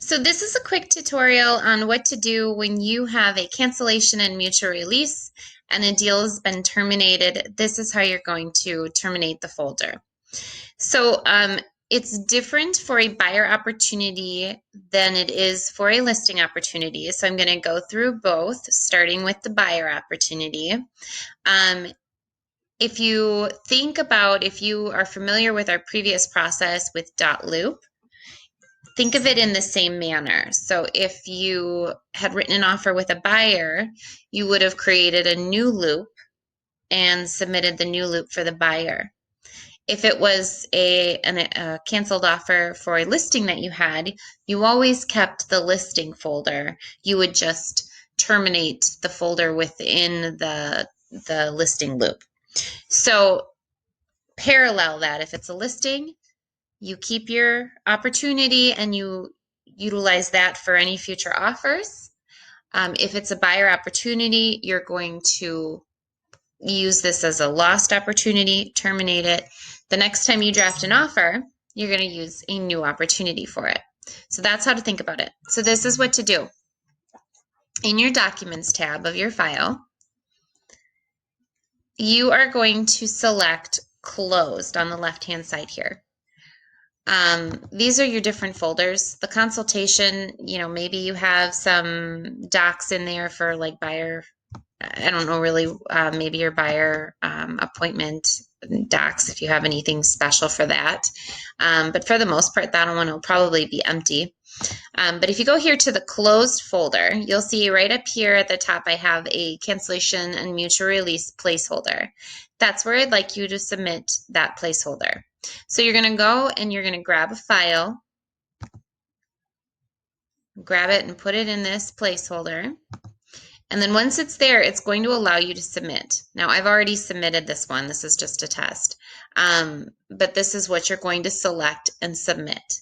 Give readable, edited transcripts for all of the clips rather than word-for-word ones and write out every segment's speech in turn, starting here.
So this is a quick tutorial on what to do when you have a cancellation and mutual release and a deal has been terminated. This is how you're going to terminate the folder. So it's different for a buyer opportunity than it is for a listing opportunity. So I'm going to go through both, starting with the buyer opportunity. If you think about, if you are familiar with our previous process with .loop, think of it in the same manner. So if you had written an offer with a buyer, you would have created a new loop and submitted the new loop for the buyer. If it was a canceled offer for a listing that you had, you always kept the listing folder. You would just terminate the folder within the listing loop. So parallel that. If it's a listing, you keep your opportunity and you utilize that for any future offers. If it's a buyer opportunity, you're going to use this as a lost opportunity, terminate it. The next time you draft an offer, you're going to use a new opportunity for it. So that's how to think about it. So this is what to do. In your Documents tab of your file, you are going to select Closed on the left-hand side here. These are your different folders. The consultation, maybe you have some docs in there for like buyer, I don't know really, maybe your buyer appointment docs if you have anything special for that. But for the most part, that one will probably be empty. But if you go here to the closed folder, you'll see right up here at the top, I have a cancellation and mutual release placeholder. That's where I'd like you to submit that placeholder. So you're going to go and you're going to grab a file, grab it and put it in this placeholder. And then once it's there, it's going to allow you to submit. Now, I've already submitted this one. This is just a test. But this is what you're going to select and submit.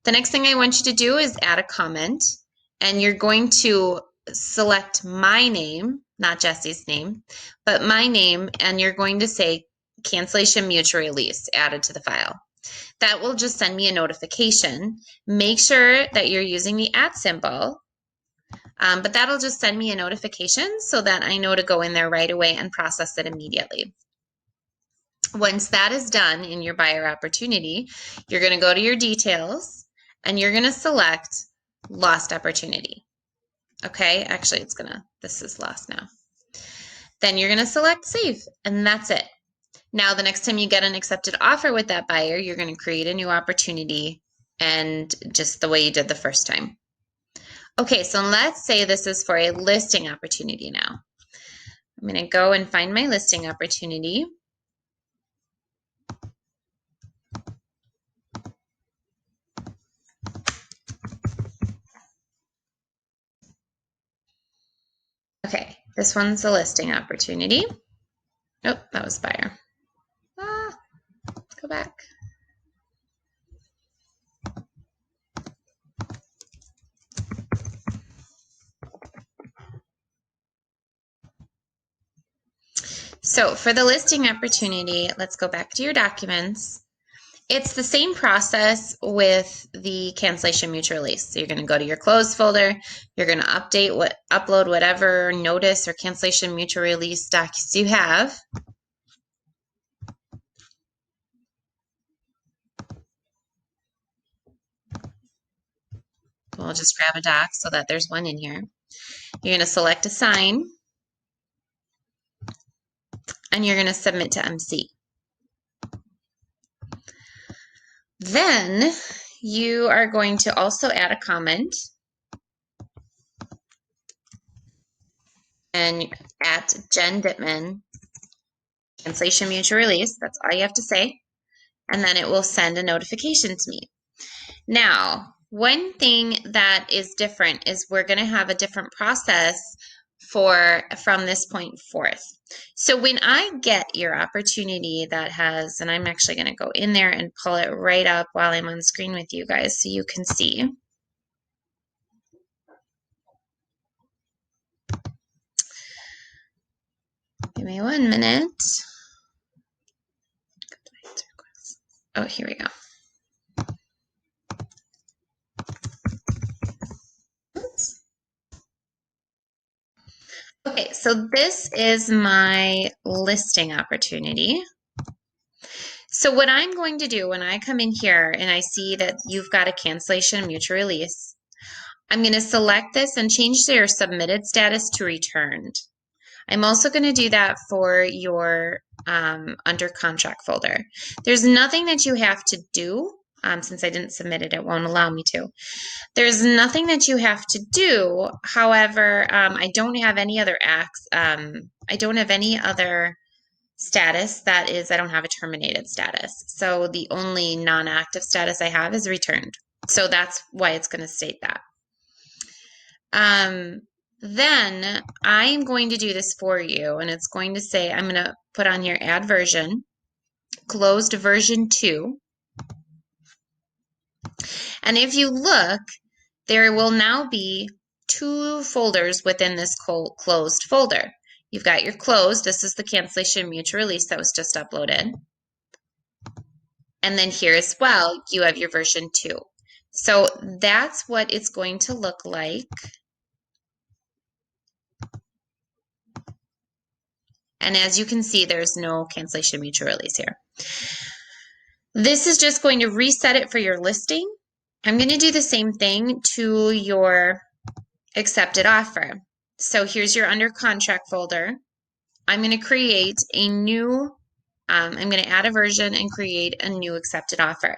The next thing I want you to do is add a comment. And you're going to select my name, not Jesse's name, but my name. And you're going to say cancellation mutual release added to the file. That will just send me a notification. Make sure that you're using the @ symbol. But that'll just send me a notification so that I know to go in there right away and process it immediately. Once that is done in your buyer opportunity, you're going to go to your details and you're going to select lost opportunity. Okay, actually this is lost now. Then you're going to select save and that's it. Now, the next time you get an accepted offer with that buyer, you're going to create a new opportunity and just the way you did the first time. Okay, so let's say this is for a listing opportunity now. I'm going to go and find my listing opportunity. Okay, this one's a listing opportunity. Oh, that was buyer. Let's go back. So for the listing opportunity, let's go back to your documents. It's the same process with the cancellation mutual release. So you're going to go to your closed folder. You're going to upload whatever notice or cancellation mutual release docs you have. We'll just grab a doc so that there's one in here. You're going to select Assign. And you're going to submit to MC. Then you are going to also add a comment and at Jen Dittman, cancellation mutual release. That's all you have to say. And then it will send a notification to me. Now, one thing that is different is we're going to have a different process from this point forth. So when I get your opportunity that has, and I'm actually going to go in there and pull it right up while I'm on screen with you guys so you can see. Give me 1 minute. Oh, here we go. Okay, so this is my listing opportunity. So what I'm going to do when I come in here and I see that you've got a cancellation mutual release, I'm going to select this and change their submitted status to returned. I'm also going to do that for your under contract folder. There's nothing that you have to do. Since I didn't submit it, it won't allow me to. There's nothing that you have to do. However, I don't have any other acts. I don't have any other status that is, I don't have a terminated status. So the only non-active status I have is returned. So that's why it's going to state that. Then I'm going to do this for you, and it's going to say, I'm going to put on here add version, closed version 2. And if you look, there will now be 2 folders within this closed folder. You've got your closed, this is the cancellation mutual release that was just uploaded. And then here as well, you have your version 2. So that's what it's going to look like. And as you can see, there's no cancellation mutual release here. This is just going to reset it for your listing. I'm going to do the same thing to your accepted offer. So here's your under contract folder. I'm going to create a new, I'm going to add a version and create a new accepted offer.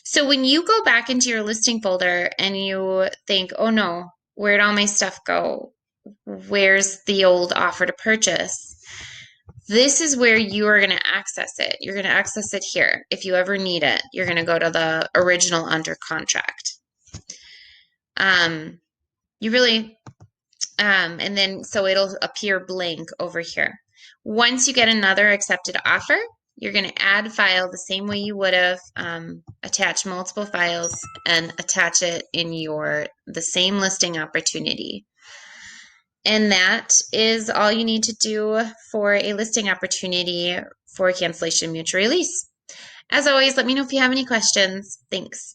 So when you go back into your listing folder and you think, oh no, where'd all my stuff go? Where's the old offer to purchase? This is where you are going to access it. You're going to access it here. If you ever need it, you're going to go to the original under contract. And then so it'll appear blank over here. Once you get another accepted offer, you're going to add file the same way you would have, attach multiple files and attach it in the same listing opportunity. And that is all you need to do for a listing opportunity for cancellation mutual release. As always, let me know if you have any questions. Thanks.